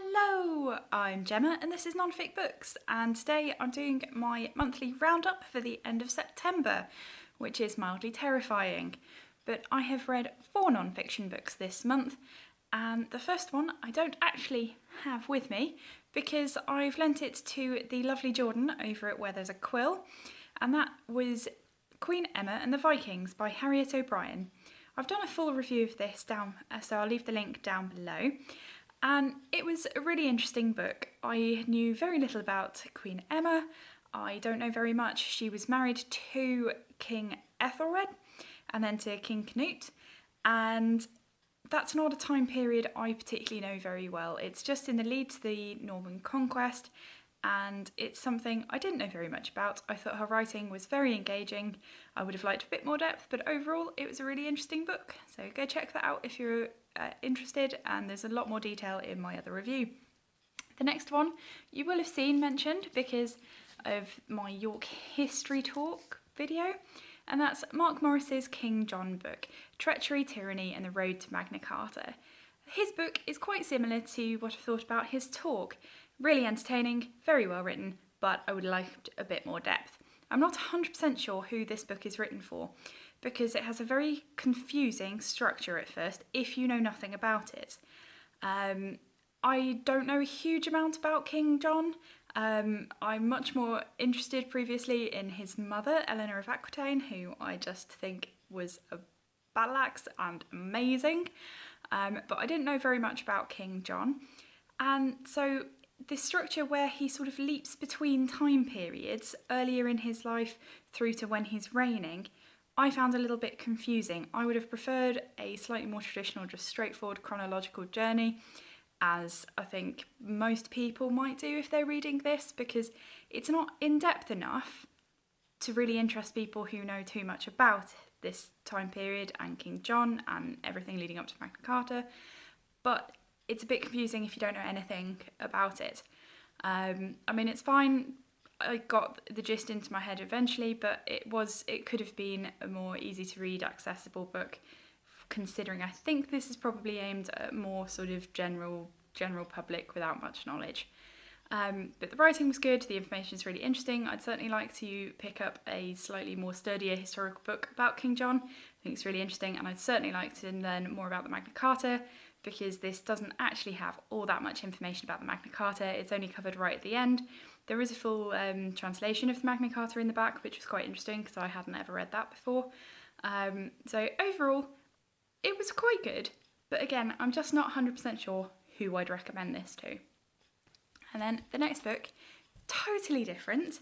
Hello, I'm Gemma and this is Non-Fic Books, and today I'm doing my monthly roundup for the end of September, which is mildly terrifying. But I have read 4 non-fiction books this month, and the first one I don't actually have with me because I've lent it to the lovely Jordan over at Where There's a Quill, and that was Queen Emma and the Vikings by Harriet O'Brien. I've done a full review of this down, so I'll leave the link down below. And it was a really interesting book. I knew very little about Queen Emma. I don't know very much. She was married to King Ethelred and then to King Canute. And that's not a time period I particularly know very well. It's just in the lead to the Norman conquest, and it's something I didn't know very much about. I thought her writing was very engaging. I would have liked a bit more depth, but overall it was a really interesting book. So go check that out if you're interested, and there's a lot more detail in my other review. The next one you will have seen mentioned because of my York History Talk video, and that's Marc Morris's King John book, Treachery, Tyranny and the Road to Magna Carta. His book is quite similar to what I thought about his talk. Really entertaining, very well written, but I would have liked a bit more depth. I'm not 100% sure who this book is written for, because it has a very confusing structure at first if you know nothing about it. I don't know a huge amount about King John. I'm much more interested previously in his mother, Eleanor of Aquitaine, who I just think was a battle axe and amazing. But I didn't know very much about King John. And so this structure where he sort of leaps between time periods, earlier in his life through to when he's reigning, I found a little bit confusing. I would have preferred a slightly more traditional, just straightforward chronological journey, as I think most people might do if they're reading this, because it's not in-depth enough to really interest people who know too much about this time period and King John and everything leading up to Magna Carta, but it's a bit confusing if you don't know anything about it. I mean, it's fine. I got the gist into my head eventually, but it could have been a more easy to read, accessible book, considering I think this is probably aimed at more sort of general public without much knowledge. But the writing was good, the information is really interesting. I'd certainly like to pick up a slightly more sturdier historical book about King John. I think it's really interesting, and I'd certainly like to learn more about the Magna Carta, because this doesn't actually have all that much information about the Magna Carta. It's only covered right at the end. There is a full translation of the Magna Carta in the back, which was quite interesting because I hadn't ever read that before. So overall, it was quite good, but again, I'm just not 100% sure who I'd recommend this to. And then the next book, totally different,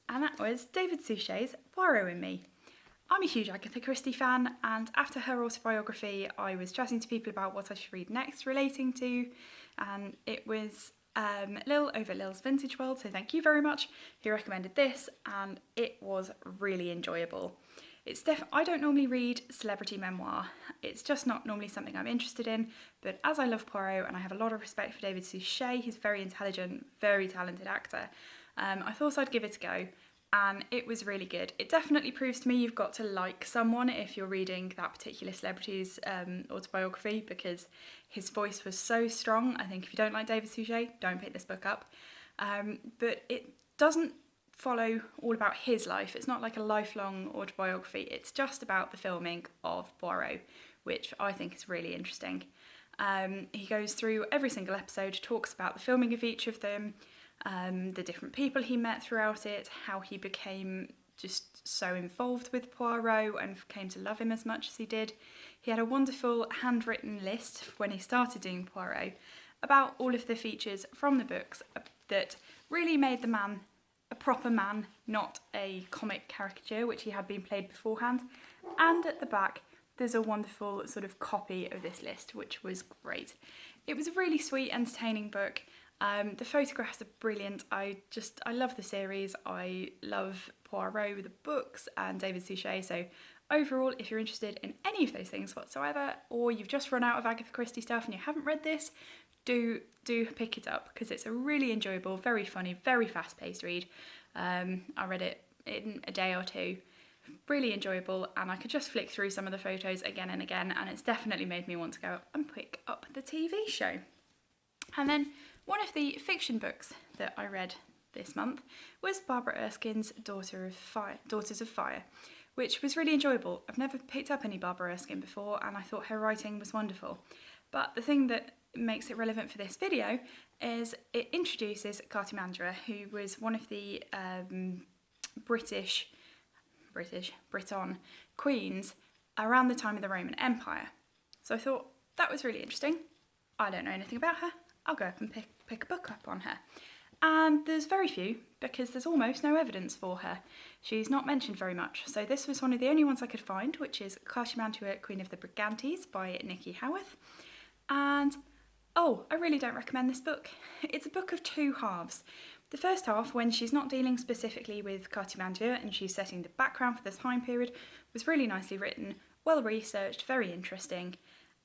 and that was David Suchet's Poirot and Me. I'm a huge Agatha Christie fan, and after her autobiography I was chatting to people about what I should read next relating to, and it was Lil over at Lil's Vintage World, so thank you very much, who recommended this, and it was really enjoyable. I don't normally read celebrity memoir, it's just not normally something I'm interested in, but as I love Poirot and I have a lot of respect for David Suchet, he's a very intelligent, very talented actor, I thought I'd give it a go. And it was really good. It definitely proves to me you've got to like someone if you're reading that particular celebrity's autobiography, because his voice was so strong. I think if you don't like David Suchet, don't pick this book up. But it doesn't follow all about his life. It's not like a lifelong autobiography. It's just about the filming of Poirot, which I think is really interesting. He goes through every single episode, talks about the filming of each of them, the different people he met throughout it, how he became just so involved with Poirot and came to love him as much as he did. He had a wonderful handwritten list when he started doing Poirot about all of the features from the books that really made the man a proper man, not a comic caricature which he had been played beforehand. And at the back there's a wonderful sort of copy of this list, which was great. It was a really sweet, entertaining book. The photographs are brilliant. I love the series. I love Poirot, the books, and David Suchet. So overall, if you're interested in any of those things whatsoever, or you've just run out of Agatha Christie stuff and you haven't read this, do pick it up, because it's a really enjoyable, very funny, very fast-paced read. I read it in a day or two. Really enjoyable, and I could just flick through some of the photos again and again, and it's definitely made me want to go and pick up the TV show. And then One of the fiction books that I read this month was Barbara Erskine's Daughters of Fire, which was really enjoyable. I've never picked up any Barbara Erskine before and I thought her writing was wonderful. But the thing that makes it relevant for this video is it introduces Cartimandua, who was one of the Briton queens around the time of the Roman Empire. So I thought that was really interesting. I don't know anything about her. I'll go up and pick a book up on her. And there's very few, because there's almost no evidence for her. She's not mentioned very much. So this was one of the only ones I could find, which is Cartimandua, Queen of the Brigantes by Nicki Howarth. And, oh, I really don't recommend this book. It's a book of two halves. The first half, when she's not dealing specifically with Cartimandua and she's setting the background for this time period, was really nicely written, well researched, very interesting.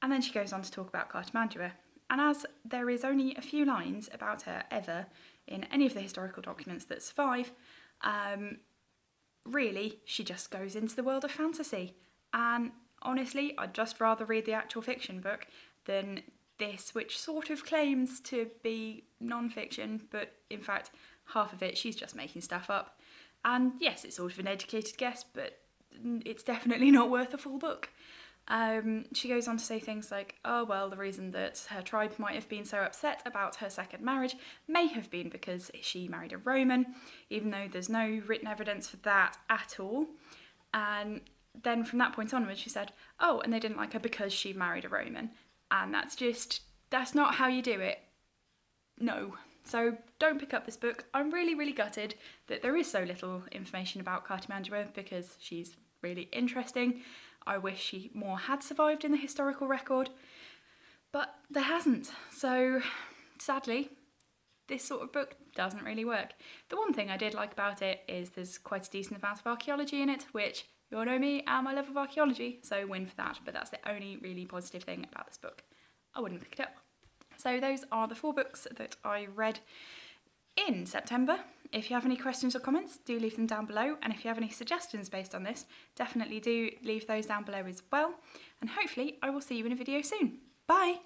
And then she goes on to talk about Cartimandua. And as there is only a few lines about her ever in any of the historical documents that survive, really, she just goes into the world of fantasy. And honestly, I'd just rather read the actual fiction book than this, which sort of claims to be non-fiction, but in fact, half of it she's just making stuff up. And yes, it's sort of an educated guess, but it's definitely not worth a full book. She goes on to say things like, oh well, the reason that her tribe might have been so upset about her second marriage may have been because she married a Roman, even though there's no written evidence for that at all. And then from that point onwards she said, oh, and they didn't like her because she married a Roman. And that's not how you do it. No. So don't pick up this book. I'm really, really gutted that there is so little information about Cartimandua because she's really interesting. I wish she more had survived in the historical record, but there hasn't. So sadly, this sort of book doesn't really work. The one thing I did like about it is there's quite a decent amount of archaeology in it, which you all know me and my love of archaeology, so win for that. But that's the only really positive thing about this book. I wouldn't pick it up. So those are the 4 books that I read in September. If you have any questions or comments, do leave them down below, and if you have any suggestions based on this, definitely do leave those down below as well, and hopefully I will see you in a video soon. Bye!